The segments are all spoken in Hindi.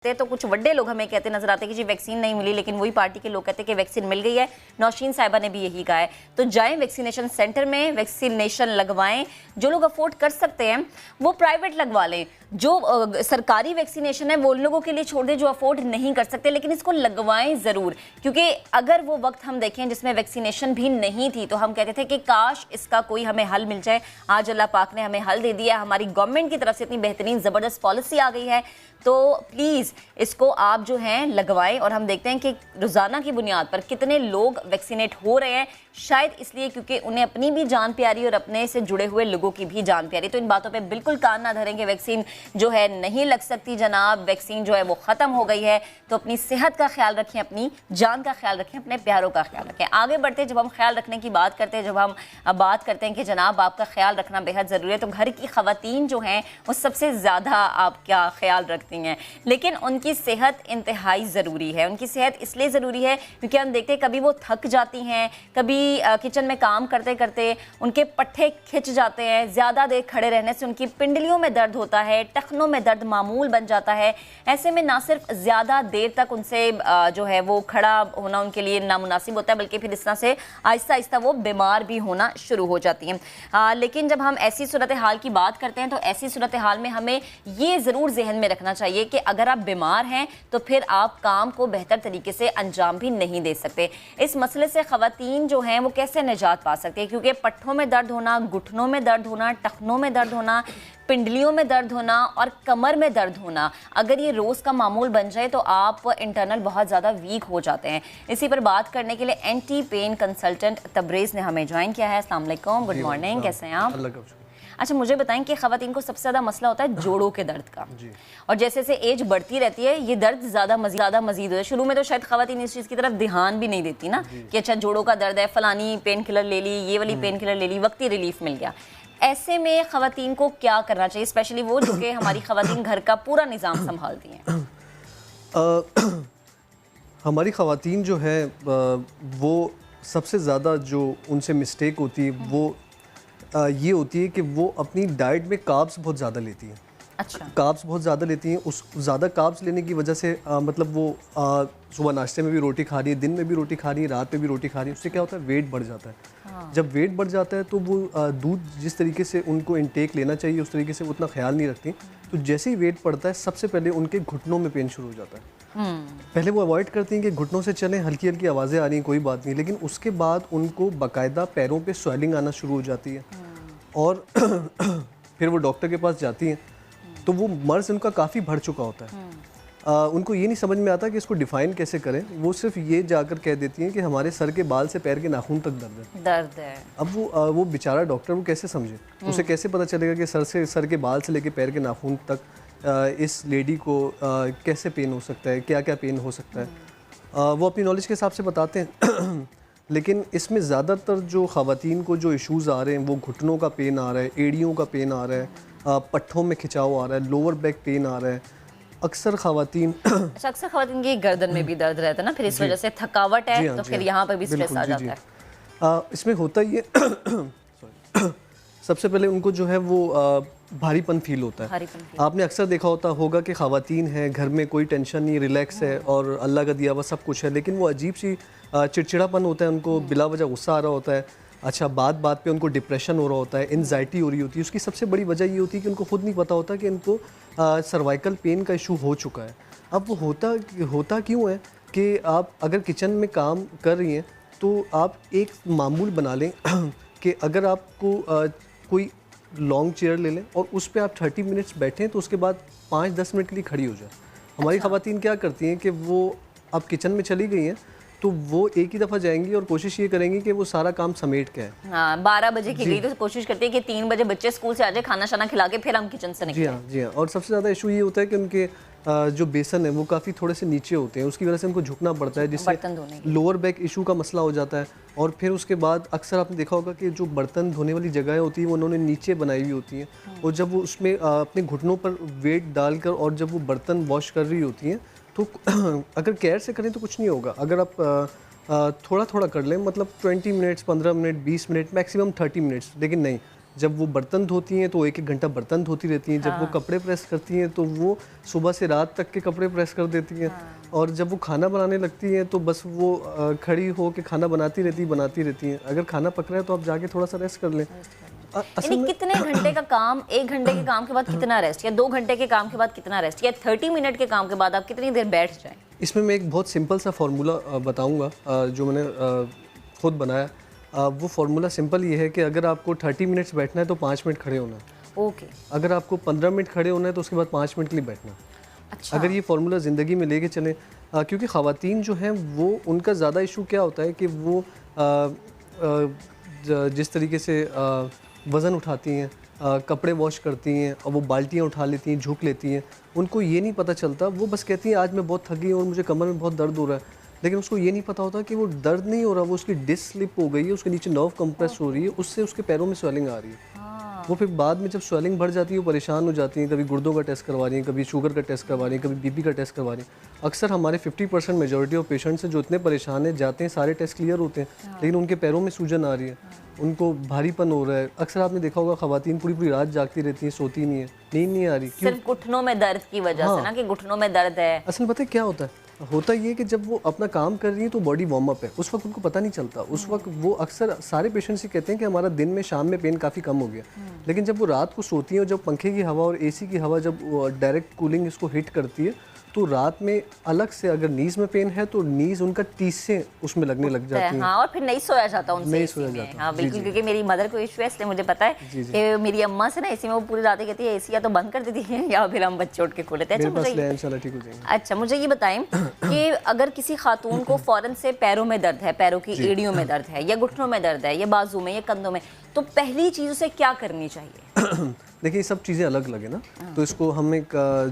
तो कुछ बड़े लोग हमें कहते नजर आते हैं कि जी वैक्सीन नहीं मिली, लेकिन वही पार्टी के लोग कहते हैं कि वैक्सीन मिल गई है। नौशीन साहिबा ने भी यही कहा है। तो जाएं वैक्सीनेशन सेंटर में, वैक्सीनेशन लगवाएं। जो लोग अफोर्ड कर सकते हैं वो प्राइवेट लगवा लें। जो सरकारी वैक्सीनेशन है वो उन लोगों के लिए छोड़ दें जो अफोर्ड नहीं कर सकते, लेकिन इसको लगवाएं ज़रूर। क्योंकि अगर वो वक्त हम देखें जिसमें वैक्सीनेशन भी नहीं थी तो हम कहते थे कि काश इसका कोई हमें हल मिल जाए। आज अल्लाह पाक ने हमें हल दे दिया। हमारी गवर्नमेंट की तरफ से इतनी बेहतरीन ज़बरदस्त पॉलिसी आ गई है, तो प्लीज़ इसको आप जो हैं लगवाएं। और हम देखते हैं कि रोज़ाना की बुनियाद पर कितने लोग वैक्सीनेट हो रहे हैं, शायद इसलिए क्योंकि उन्हें अपनी भी जान प्यारी और अपने से जुड़े हुए लोगों की भी जान प्यारी। तो इन बातों पे बिल्कुल कान ना धरेंगे। वैक्सीन जो है नहीं लग सकती जनाब, वैक्सीन जो है वो ख़त्म हो गई है। तो अपनी सेहत का ख्याल रखें, अपनी जान का ख्याल रखें, अपने प्यारों का ख्याल रखें। आगे बढ़ते जब हम ख्याल रखने की बात करते हैं, जब हम बात करते हैं कि जनाब आपका ख्याल रखना बेहद ज़रूरी है, तो घर की ख़वातीन जो हैं वो सबसे ज़्यादा आपका ख्याल रखती हैं, लेकिन उनकी सेहत इंतहाई ज़रूरी है। उनकी सेहत इसलिए ज़रूरी है क्योंकि हम देखते हैं कभी वो थक जाती हैं, कभी किचन में काम करते करते उनके पट्टे खिंच जाते हैं, ज़्यादा देर खड़े रहने से उनकी पिंडलियों में दर्द होता है, टखनों में दर्द मामूल बन जाता है। ऐसे में ना सिर्फ ज़्यादा देर तक उनसे जो है वो खड़ा होना उनके लिए नामुनासिब होता है, बल्कि फिर इस तरह से आहिस्ता आहिस्ता वो बीमार भी होना शुरू हो जाती हैं। लेकिन जब हम ऐसी सूरत हाल की बात करते हैं तो ऐसी सूरत हाल में हमें ये ज़रूर जहन में रखना चाहिए कि अगर आप बीमार हैं तो फिर आप काम को बेहतर तरीके से अंजाम भी नहीं दे सकते। इस मसले से ख़वातीन जो हैं वो कैसे निजात पा सकते हैं, क्योंकि पट्ठों में दर्द होना, घुटनों में दर्द होना, टखनों में दर्द होना, पिंडलियों में दर्द होना और कमर में दर्द होना, अगर ये रोज़ का मामूल बन जाए तो आप इंटरनल बहुत ज़्यादा वीक हो जाते हैं। इसी पर बात करने के लिए एंटी पेन कंसल्टेंट तब्रेज़ ने हमें ज्वाइन किया है। अस्सलाम वालेकुम, गुड मॉर्निंग, कैसे हैं आप? अच्छा, मुझे बताएं कि ख़वातीन को सबसे ज़्यादा मसला होता है जोड़ों के दर्द का, और जैसे जैसे एज बढ़ती रहती है ये दर्द ज़्यादा मज़ीद होता है। शुरू में तो शायद ख़वातीन इस चीज़ की तरफ ध्यान भी नहीं देती ना कि अच्छा जोड़ों का दर्द है, फ़लानी पेन किलर ले ली, ये वाली पेन किलर ले ली, वक्ती रिलीफ मिल गया। ऐसे में ख़वातीन को क्या करना चाहिए, स्पेशली वो जो कि हमारी ख़वातीन घर का पूरा निज़ाम संभालती हैं? हमारी ख़वातीन जो है वो सबसे ज़्यादा जो उनसे मिस्टेक होती है वो ये होती है कि वो अपनी डाइट में कार्ब्स बहुत ज़्यादा लेती हैं। अच्छा, कार्ब्स बहुत ज़्यादा लेती हैं। उस ज़्यादा कार्ब्स लेने की वजह से मतलब वो सुबह नाश्ते में भी रोटी खा रही है, दिन में भी रोटी खा रही है, रात में भी रोटी खा रही है। उससे क्या होता है, वेट बढ़ जाता है। हाँ। जब वेट बढ़ जाता है तो वो दूध जिस तरीके से उनको इंटेक लेना चाहिए उस तरीके से वो उतना ख्याल नहीं रखती। तो जैसे ही वेट बढ़ता है सबसे पहले उनके घुटनों में पेन शुरू हो जाता है। पहले वो अवॉइड करती हैं कि घुटनों से चलें, हल्की हल्की आवाज़ें आ रही हैं, कोई बात नहीं, लेकिन उसके बाद उनको बाकायदा पैरों पे स्वेलिंग आना शुरू हो जाती है और फिर वो डॉक्टर के पास जाती हैं तो वो मर्ज़ उनका काफ़ी बढ़ चुका होता है। उनको ये नहीं समझ में आता कि इसको डिफ़ाइन कैसे करें। वो सिर्फ ये जाकर कह देती हैं कि हमारे सर के बाल से पैर के नाखून तक दर्द है। अब वो बेचारा डॉक्टर वो कैसे समझे, उसे कैसे पता चलेगा कि सर के बाल से लेके पैर के नाखून तक इस लेडी को कैसे पेन हो सकता है, क्या क्या पेन हो सकता है। वो अपनी नॉलेज के हिसाब से बताते हैं लेकिन इसमें ज़्यादातर जो ख़वातीन को जो इश्यूज़ आ रहे हैं वो घुटनों का पेन आ रहा है, एड़ियों का पेन आ रहा है, पट्ठों में खिंचाव आ रहा है, लोअर बैक पेन आ रहा है। अक्सर ख़वातीन अक्सर ख़वातीन की गर्दन में भी दर्द रहता है ना, फिर इस वजह से थकावट है तो फिर यहाँ पर भी स्ट्रेस आ जाता है। इसमें होता ये सबसे पहले उनको जो है वो भारीपन फील होता है। आपने अक्सर देखा होगा कि ख़वातीन हैं, घर में कोई टेंशन नहीं, रिलैक्स है और अल्लाह का दिया हुआ सब कुछ है, लेकिन वो अजीब सी चिड़चिड़ापन होता है, उनको बिला वजह गुस्सा आ रहा होता है। अच्छा, बात बात पे उनको डिप्रेशन हो रहा होता है, एनजाइटी हो रही होती है। उसकी सबसे बड़ी वजह ये होती है कि उनको खुद नहीं पता होता कि इनको सर्वाइकल पेन का इशू हो चुका है। अब वो होता क्यों है कि आप अगर किचन में काम कर रही हैं तो आप एक मामूल बना लें कि अगर आपको कोई लॉन्ग चेयर ले लें और उस पर आप 30 मिनट्स बैठें तो उसके बाद 5-10 मिनट के लिए खड़ी हो जाए। हमारी ख़वातीन क्या करती हैं कि वो अब किचन में चली गई हैं तो वो एक ही दफ़ा जाएंगी और कोशिश ये करेंगी कि वो सारा काम समेट के आए। हाँ, 12 बजे की गई तो कोशिश करती है कि 3 बजे बच्चे स्कूल से आ जाए, खाना शाना खिला के फिर हम किचन से निकलें। जी हाँ। और सबसे ज़्यादा इशू ये होता है कि उनके जो बेसन है वो काफ़ी थोड़े से नीचे होते हैं, उसकी वजह से उनको झुकना पड़ता है, जिससे लोअर बैक इशू का मसला हो जाता है। और फिर उसके बाद अक्सर आपने देखा होगा कि जो बर्तन धोने वाली जगहें होती हैं वो उन्होंने नीचे बनाई हुई होती हैं और जब वो उसमें अपने घुटनों पर वेट डालकर और जब वो बर्तन वॉश कर रही होती हैं तो अगर केयर से करें तो कुछ नहीं होगा। अगर आप थोड़ा थोड़ा कर लें, मतलब 20 minutes, 15 minute, 20 minute, maximum 30 minutes, लेकिन नहीं, जब वो बर्तन धोती हैं तो 1-1 घंटा बर्तन धोती रहती हैं, जब वो कपड़े प्रेस करती हैं तो वो सुबह से रात तक के कपड़े प्रेस कर देती हैं, और जब वो खाना बनाने लगती हैं तो बस वो खड़ी हो के खाना बनाती रहती हैं। अगर खाना पक रहा है तो आप जाके थोड़ा सा रेस्ट कर लें। असल यानी में कितने घंटे का काम, 1 घंटे के काम के बाद कितना रेस्ट, या 2 घंटे के काम के बाद कितना रेस्ट, या 30 मिनट के काम के बाद आप कितनी देर बैठ जाएं? इसमें मैं एक बहुत सिंपल सा फार्मूला बताऊंगा जो मैंने खुद बनाया। वो फार्मूला सिंपल ये है कि अगर आपको 30 मिनट्स बैठना है तो 5 मिनट खड़े होना है। ओके। अगर आपको 15 मिनट खड़े होना है तो उसके बाद 5 मिनट के लिए बैठना। अच्छा। अगर ये फार्मूला ज़िंदगी में लेके चलें, क्योंकि ख़वातीन जो हैं वो उनका ज़्यादा इशू क्या होता है कि वो जिस तरीके से वज़न उठाती हैं, कपड़े वॉश करती हैं और वो बाल्टियाँ उठा लेती हैं, झुक लेती हैं, उनको ये नहीं पता चलता। वो बस कहती हैं आज मैं बहुत थक गई और मुझे कमर में बहुत दर्द हो रहा है, लेकिन उसको ये नहीं पता होता कि वो दर्द नहीं हो रहा, वो उसकी डिस्क स्लिप हो गई है, उसके नीचे नर्व कंप्रेस हो रही है, उससे उसके पैरों में स्वेलिंग आ रही है। वो फिर बाद में जब स्वेलिंग बढ़ जाती है वो परेशान हो जाती हैं, कभी गुर्दों का टेस्ट करवा रही हैं, कभी शुगर का टेस्ट करवा रही हैं, कभी बीपी का टेस्ट करवा रही हैं। अक्सर हमारे 50% मेजॉरिटी ऑफ पेशेंट्स हैं जो इतने परेशान हैं, जाते हैं सारे टेस्ट क्लियर होते हैं, लेकिन उनके पैरों में सूजन आ रही है, उनको भारीपन हो रहा है। अक्सर आपने देखा होगा ख़वातीन पूरी पूरी रात जागती रहती हैं, सोती नहीं है, नींद नहीं आ रही। सिर्फ घुटनों में दर्द की वजह से ना, कि घुटनों में दर्द है। असल पता है क्या होता है, होता ये है कि जब वो अपना काम कर रही है तो बॉडी वार्म अप है, उस वक्त उनको पता नहीं चलता। उस वक्त वो अक्सर सारे पेशेंट्स ही कहते हैं कि हमारा दिन में शाम में पेन काफ़ी कम हो गया, लेकिन जब वो रात को सोती हैं और जब पंखे की हवा और एसी की हवा जब डायरेक्ट कूलिंग इसको हिट करती है तो रात में अलग से अगर नीज में पेन है तो नीज उनका 30 से उसमें लगने लग जाती है। हाँ, और फिर नहीं सोया जाता उनसे, नहीं इसी सोया में। जाता। हाँ जी, बिल्कुल, जी। क्योंकि मेरी मदर को इशू है, इसलिए मुझे पता है कि मेरी अम्मा से ना इसी में वो पूरी रात कहती है एसी या तो बंद कर देती है या फिर हम बच्चे उठ के खो लेते हैं। मेरे पास अच्छा, ले आए, इंशाल्लाह ठीक हो जाएंगे। अच्छा मुझे ये बताएं कि अगर किसी खातून को फौरन से पैरों में दर्द है, पैरों की एड़ियों में दर्द है, या घुटनों में दर्द है, या बाजू में, या कंधों में, तो पहली चीज उसे क्या करनी चाहिए? देखिए सब चीज़ें अलग अलग है ना, तो इसको हमें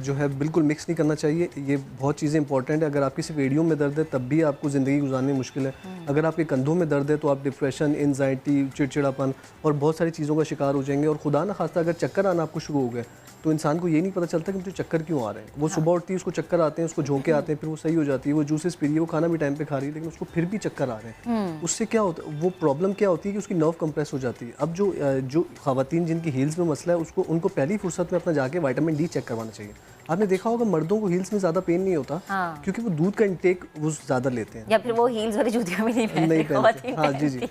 जो है बिल्कुल मिक्स नहीं करना चाहिए। ये बहुत चीज़ें इंपॉर्टेंट है। अगर आपकी सिर्फ एड़ियों में दर्द है तब भी आपको ज़िंदगी गुजारनी मुश्किल है। अगर आपके कंधों में दर्द है तो आप डिप्रेशन, एंजाइटी, चिड़चिड़ापन और बहुत सारी चीज़ों का शिकार हो जाएंगे। और खुदा न खास्ता अगर चक्कर आना आपको शुरू हो गए तो इंसान को ये नहीं पता चलता कि मुझे चक्कर क्यों आ रहे हैं। वो सुबह उठती है, उसको चक्कर आते हैं, उसको झोंके आते हैं, फिर वो सही हो जाती है, वो जूसेस पी रही है, वो खाना भी टाइम पे खा रही है, लेकिन उसको फिर भी चक्कर आ रहे हैं। उससे क्या होता है, वो प्रॉब्लम क्या होती है कि उसकी नर्व कंप्रेस हो जाती है। अब जो ख़वातीन जिनकी हील्स में मसला है उसको उनको पहली फुर्सत में अपना जाके विटामिन डी चेक करवाना चाहिए। आपने देखा होगा मर्दों को हील्स में ज़्यादा पेन नहीं होता, क्योंकि वो दूध का इंटेक वो ज़्यादा लेते हैं, या फिर वो हील्स वाली जूतियां भी नहीं पहनते। हाँ जी जी।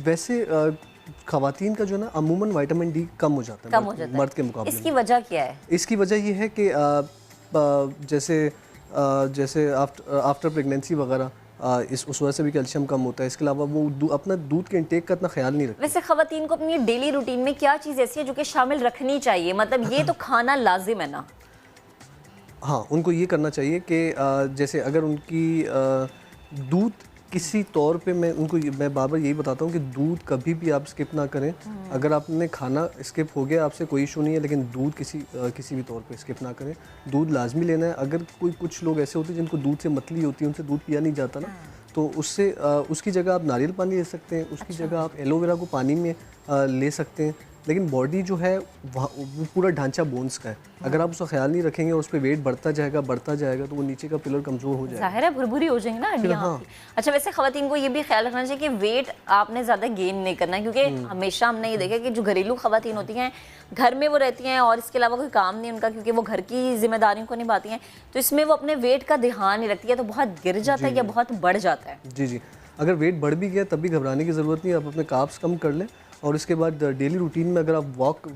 वैसे ख़वातीन का जो है ना अमूमन विटामिन डी कम हो जाता है मर्द के मुकाबले। इसकी वजह क्या है? इसकी वजह ये है कि जैसे आफ्टर प्रेगनेंसी वगैरह उस वजह से भी कैल्शियम कम होता है। इसके अलावा वो अपना दूध के इंटेक का इतना ख्याल नहीं रखते। वैसे ख़वातीन को अपनी डेली रूटीन में क्या चीज़ ऐसी है जो कि शामिल रखनी चाहिए? मतलब ये तो खाना लाजिम है ना? हाँ, उनको ये करना चाहिए कि जैसे अगर उनकी दूध किसी तौर पे मैं बार बार यही बताता हूँ कि दूध कभी भी आप स्किप ना करें। अगर आपने खाना स्किप हो गया आपसे कोई इशू नहीं है, लेकिन दूध किसी भी तौर पे स्किप ना करें। दूध लाजमी लेना है। अगर कुछ लोग ऐसे होते हैं जिनको दूध से मतली होती है, उनसे दूध पिया नहीं जाता ना, तो उससे उसकी जगह आप नारियल पानी ले सकते हैं, उसकी जगह आप एलोवेरा को पानी में ले सकते हैं। लेकिन बॉडी जो है वो पूरा ढांचा बोन्स का है। अगर आप उसका ख्याल नहीं रखेंगे और उस पर वेट बढ़ता जाएगा तो वो नीचे का पिलर कमज़ोर हो जाएगा। ज़ाहिर है भुरभुरी हो जाएंगी ना हड्डियाँ। हाँ। अच्छा, वैसे ख़वातीन को ये भी ख्याल रखना चाहिए कि वेट आपने ज़्यादा गेन नहीं करना है, क्योंकि हमेशा हमने ये देखा कि जो घरेलू ख़वातीन होती हैं घर में वो रहती हैं और इसके अलावा कोई काम नहीं उनका, क्योंकि वो घर की जिम्मेदारियों को निभाती हैं, तो इसमें वो अपने वेट का ध्यान नहीं रखती है, तो बहुत गिर जाता है या बहुत बढ़ जाता है। जी जी। अगर वेट बढ़ भी गया तब भी घबराने की ज़रूरत नहीं है। आप अपने कार्ब्स कम कर लें और उसके बाद डेली रूटीन में अगर आप वॉक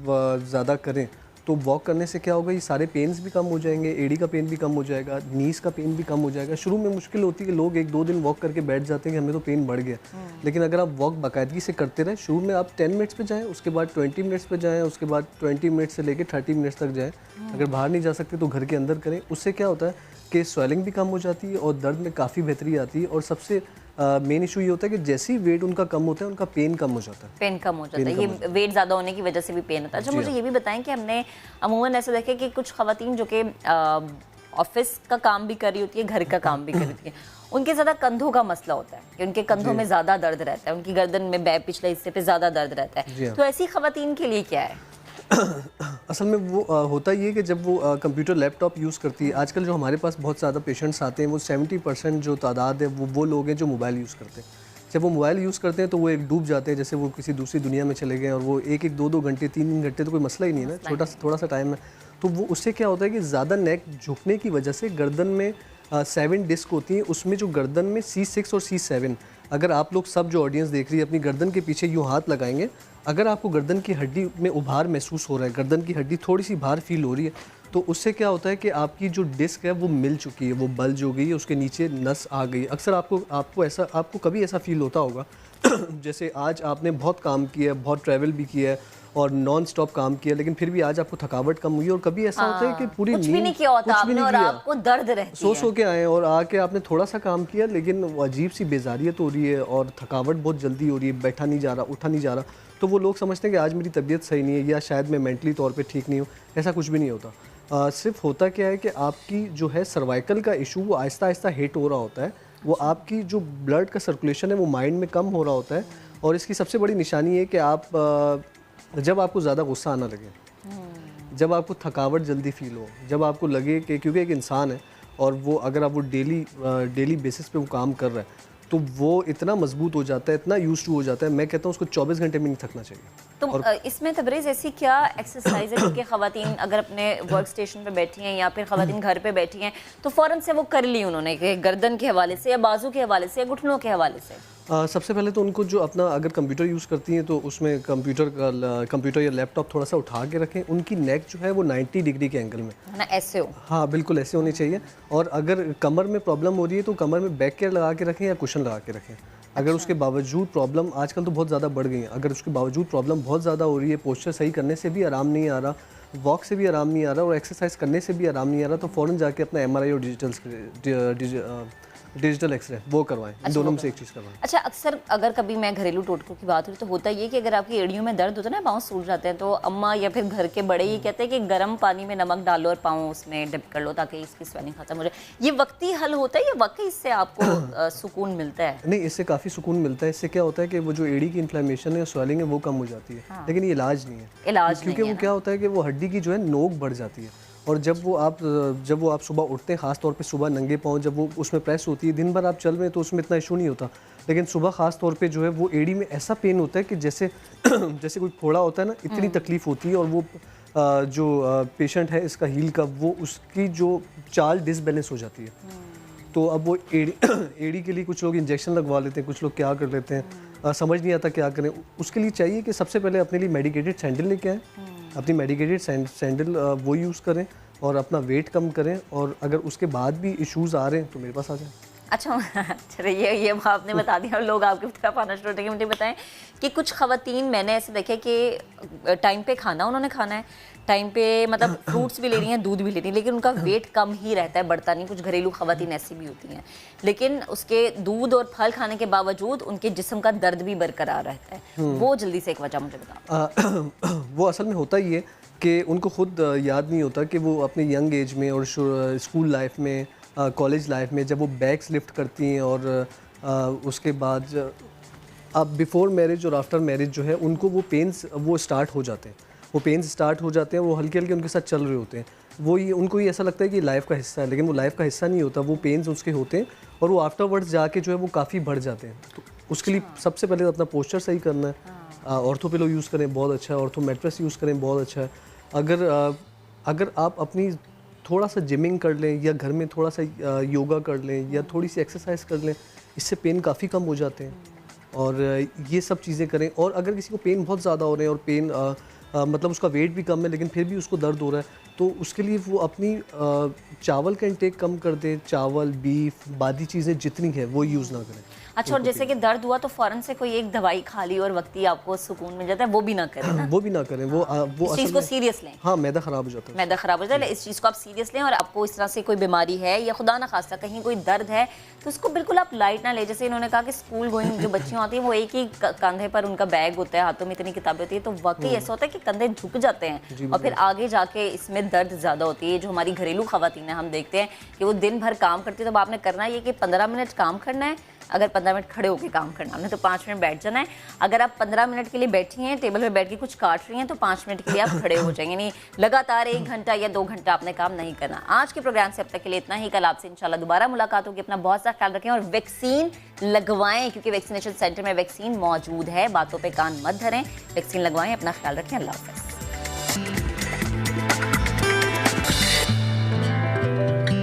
ज़्यादा करें तो वॉक करने से क्या होगा, ये सारे पेन्स भी कम हो जाएंगे, एड़ी का पेन भी कम हो जाएगा, नीज़ का पेन भी कम हो जाएगा। शुरू में मुश्किल होती है कि लोग 1-2 दिन वॉक करके बैठ जाते हैं कि हमें तो पेन बढ़ गया, लेकिन अगर आप वॉक बाकायदगी से करते रहें, शुरू में आप 10 मिनट्स पे जाएं, उसके बाद 20 मिनट्स पे जाएं, उसके बाद 20 मिनट्स से लेकर 30 मिनट्स तक जाएं। अगर बाहर नहीं जा सकते तो घर के अंदर करें। उससे क्या होता है कि स्वेलिंग भी कम हो जाती है और दर्द में काफ़ी बेहतरी आती है। और सबसे मेन इशू ये होता है कि जैसे ही वेट उनका कम होता है उनका पेन कम हो जाता है। पेन कम हो जाता है, ये वेट ज़्यादा होने की वजह से भी पेन होता है। अच्छा, मुझे ये भी बताएं कि हमने अमूमन ऐसा देखा कि कुछ ख़वातीन जो कि ऑफिस का काम भी कर रही होती है, घर का काम भी कर रही होती है, उनके ज़्यादा कंधों का मसला होता है कि उनके कंधों में ज़्यादा दर्द रहता है, उनकी गर्दन में पिछले हिस्से पे ज़्यादा दर्द रहता है, तो ऐसी ख़वातीन के लिए क्या है? असल में वो होता ये है कि जब वो कंप्यूटर लैपटॉप यूज़ करती है, आजकल जो हमारे पास बहुत ज़्यादा पेशेंट्स आते हैं वो 70% जो तादाद है वो लोग हैं जो मोबाइल यूज़ करते हैं। जब वो मोबाइल यूज़ करते हैं तो वो एक डूब जाते हैं, जैसे वो किसी दूसरी दुनिया में चले गए, और वो एक एक 2-2 घंटे 3-3 घंटे तो कोई मसला ही नहीं है ना, छोटा सा थोड़ा सा टाइम है। तो वो उससे क्या होता है कि ज़्यादा नेक झुकने की वजह से गर्दन में 7 डिस्क होती हैं, उसमें जो गर्दन में C6 और C7, अगर आप लोग सब जो ऑडियंस देख रही है अपनी गर्दन के पीछे यूँ हाथ लगाएंगे, अगर आपको गर्दन की हड्डी में उभार महसूस हो रहा है, गर्दन की हड्डी थोड़ी सी बाहर फील हो रही है, तो उससे क्या होता है कि आपकी जो डिस्क है वो मिल चुकी है, वो बल्ज हो गई है, उसके नीचे नस आ गई है। अक्सर आपको कभी ऐसा फील होता होगा जैसे आज आपने बहुत काम किया है, बहुत ट्रैवल भी किया है और नॉन स्टॉप काम किया, लेकिन फिर भी आज आपको थकावट कम हुई, और कभी ऐसा होता है कि पूरी कुछ भी नहीं किया होता आपने और आपको दर्द रहती है, सो के आए और आके आपने थोड़ा सा काम किया, लेकिन वो अजीब सी बेजारियत हो रही है और थकावट बहुत जल्दी हो रही है, बैठा नहीं जा रहा, उठा नहीं जा रहा, तो वो लोग समझते हैं कि आज मेरी तबीयत सही नहीं है या शायद मैं मेंटली तौर पे ठीक नहीं हूँ। ऐसा कुछ भी नहीं होता। सिर्फ होता क्या है कि आपकी जो है सर्वाइकल का इशू वो आहिस्ता आहिस्ता हिट हो रहा होता है, वो आपकी जो ब्लड का सर्कुलेशन है वो माइंड में कम हो रहा होता है, और इसकी सबसे बड़ी निशानी है कि आप जब आपको ज़्यादा गुस्सा आना लगे, जब आपको थकावट जल्दी फील हो, जब आपको लगे कि क्योंकि एक इंसान है और वो अगर आप वो डेली बेसिस पे वो काम कर रहा है, तो वो इतना मजबूत हो जाता है, इतना यूज्ड टू हो जाता है, मैं कहता हूँ उसको 24 घंटे में नहीं थकना चाहिए। तो इसमें तबरेज़ ऐसी क्या एक्सरसाइज है क्योंकि ख़वातीन अगर अपने वर्क स्टेशन पे बैठी हैं या फिर ख़वातीन घर पे बैठी हैं तो फ़ौरन से वो कर ली उन्होंने कि गर्दन के हवाले से या बाजू के हवाले से या घुटनों के हवाले से? सबसे पहले तो उनको जो अपना अगर कंप्यूटर यूज़ करती हैं तो उसमें कंप्यूटर या लैपटॉप थोड़ा सा उठा के रखें, उनकी नेक जो है वो 90 डिग्री के एंगल में ना ऐसे हो। हाँ बिल्कुल ऐसे होनी चाहिए। और अगर कमर में प्रॉब्लम हो रही है तो कमर में बैक केयर लगा के रखें या कुशन लगा के रखें। अगर उसके बावजूद प्रॉब्लम आजकल तो बहुत ज़्यादा बढ़ गई है, अगर उसके बावजूद प्रॉब्लम बहुत ज़्यादा हो रही है, पोस्चर सही करने से भी आराम नहीं आ रहा, वॉक से भी आराम नहीं आ रहा और एक्सरसाइज करने से भी आराम नहीं आ रहा, तो फ़ौरन जाके अपना MRI और डिजिटल एक्सरे वो करवाएं। इन दोनों में से एक चीज़ करवाएं। अच्छा, अक्सर अगर कभी मैं घरेलू टोटकों की बात हुई तो होता ये कि अगर आपकी एड़ियों में दर्द होता है ना, पाँव सूज जाते हैं, तो अम्मा या फिर घर के बड़े ही कहते हैं कि गर्म पानी में नमक डालो और पाँव उसमें डिप कर लो ताकि इसकी स्वेलिंग खत्म हो जाए। ये वक्ती हल होता है या वाकई इससे आपको सुकून मिलता है? नहीं, इससे काफ़ी सुकून मिलता है। इससे क्या होता है कि वो जो एड़ी की इन्फ्लेमेशन है, स्वेलिंग है, वो कम हो जाती है। लेकिन ये इलाज नहीं है, इलाज क्योंकि वो क्या होता है कि वो हड्डी की जो है नोक बढ़ जाती है, और जब वो आप सुबह उठते हैं, ख़ास तौर पे सुबह नंगे पाँव जब वो उसमें प्रेस होती है, दिन भर आप चल रहे हैं तो उसमें इतना इशू नहीं होता, लेकिन सुबह ख़ास तौर पे जो है वो एड़ी में ऐसा पेन होता है कि जैसे जैसे कोई फोड़ा होता है ना, इतनी तकलीफ़ होती है। और वो जो पेशेंट है इसका हील का, वो उसकी जो चाल डिसबैलेंस हो जाती है। तो अब वो एड़ी के लिए कुछ लोग इंजेक्शन लगवा लेते हैं, कुछ लोग क्या कर लेते हैं, समझ नहीं आता क्या करें। उसके लिए चाहिए कि सबसे पहले अपने लिए मेडिकेटेड सैंडल लेके आएँ, अपनी मेडिकेटेड सैंडल वो यूज़ करें और अपना वेट कम करें, और अगर उसके बाद भी इश्यूज़ आ रहे हैं तो मेरे पास आ जाएं। अच्छा, चलिए ये आपने बता दिया और लोग आपकी तरफ आना शुरू हो गए। मुझे बताएं कि कुछ ख़वातीन मैंने ऐसे देखे कि टाइम पे खाना उन्होंने खाना है, टाइम पे मतलब फ्रूट्स भी ले रही हैं, दूध भी ले रही हैं, लेकिन उनका वेट कम ही रहता है, बढ़ता नहीं। कुछ घरेलू ख़वातीन ऐसी भी होती हैं, लेकिन उसके दूध और फल खाने के बावजूद उनके जिस्म का दर्द भी बरकरार रहता है। वो जल्दी से एक वजह मुझे बताओ। वो असल में होता ही है कि उनको खुद याद नहीं होता कि वो अपने यंग एज में और स्कूल लाइफ में, कॉलेज लाइफ में जब वो बैग्स लिफ्ट करती हैं और उसके बाद अब बिफ़ोर मैरिज और आफ्टर मैरिज जो है उनको वो पेन्स वो स्टार्ट हो जाते हैं, वो पेन्स स्टार्ट हो जाते हैं, वो हल्के हल्के उनके साथ चल रहे होते हैं। वो ये उनको ये ऐसा लगता है कि लाइफ का हिस्सा है, लेकिन वो लाइफ का हिस्सा नहीं होता। वो पेन्स उसके होते हैं और वो आफ्टरवर्ड्स जाके जो है वो काफ़ी बढ़ जाते हैं। तो उसके लिए सबसे पहले अपना पोस्चर सही करना है। ऑर्थो पिलो यूज़ करें, बहुत अच्छा है। ऑर्थो मैट्रेस यूज़ करें, बहुत अच्छा है। अगर आप अपनी थोड़ा सा जिमिंग कर लें या घर में थोड़ा सा योगा कर लें या थोड़ी सी एक्सरसाइज कर लें, इससे पेन काफ़ी कम हो जाते हैं। और ये सब चीज़ें करें। और अगर किसी को पेन बहुत ज़्यादा हो रहे हैं और पेन मतलब उसका वेट भी कम है लेकिन फिर भी उसको दर्द हो रहा है, तो उसके लिए वो अपनी चावल का इंटेक कम कर दें। चावल, बीफ, बादी चीज़ें जितनी है वो यूज़ ना करें। अच्छा, और जैसे कि दर्द हुआ तो फौरन से कोई एक दवाई खा ली और वक्ती आपको सुकून मिल जाता है, वो भी ना करें ना? वो भी ना करें। वो इस चीज़ को सीरियस लें। हाँ, मैदा ख़राब हो जाता है। मैदा ख़राब हो जाता है, इस चीज़ को आप सीरियस लें। और आपको इस तरह से कोई बीमारी है या खुदा ना खास्ता कहीं कोई दर्द है तो उसको बिल्कुल आप लाइट ना ले। जैसे इन्होंने कहा कि स्कूल गोइंग जो बच्चियाँ होती हैं वो एक ही कंधे पर उनका बैग होता है, हाथों में इतनी किताबें होती है, तो वाकई ऐसा होता है कि कंधे झुक जाते हैं और फिर आगे जाके इसमें में दर्द ज़्यादा होती है। जो हमारी घरेलू खवातीन है, हम देखते हैं कि वो दिन भर काम करती है, तो आपने करना ये कि 15 मिनट काम करना है। अगर 15 मिनट खड़े होकर काम करना, हमने तो 5 मिनट बैठ जाना है। अगर आप 15 मिनट के लिए बैठी हैं, टेबल पे बैठ के कुछ काट रही हैं, तो 5 मिनट के लिए आप खड़े हो जाएंगे। यानी लगातार 1 घंटा या 2 घंटा आपने काम नहीं करना। आज के प्रोग्राम से अब तक के लिए इतना ही। कल आपसे इंशाल्लाह दोबारा मुलाकात होगी। अपना बहुत सा ख्याल रखें और वैक्सीन लगवाएं, क्योंकि वैक्सीनेशन सेंटर में वैक्सीन मौजूद है। बातों पर कान मत धरें, वैक्सीन लगवाएं। अपना ख्याल रखें। अल्लाह हाफ़िज़।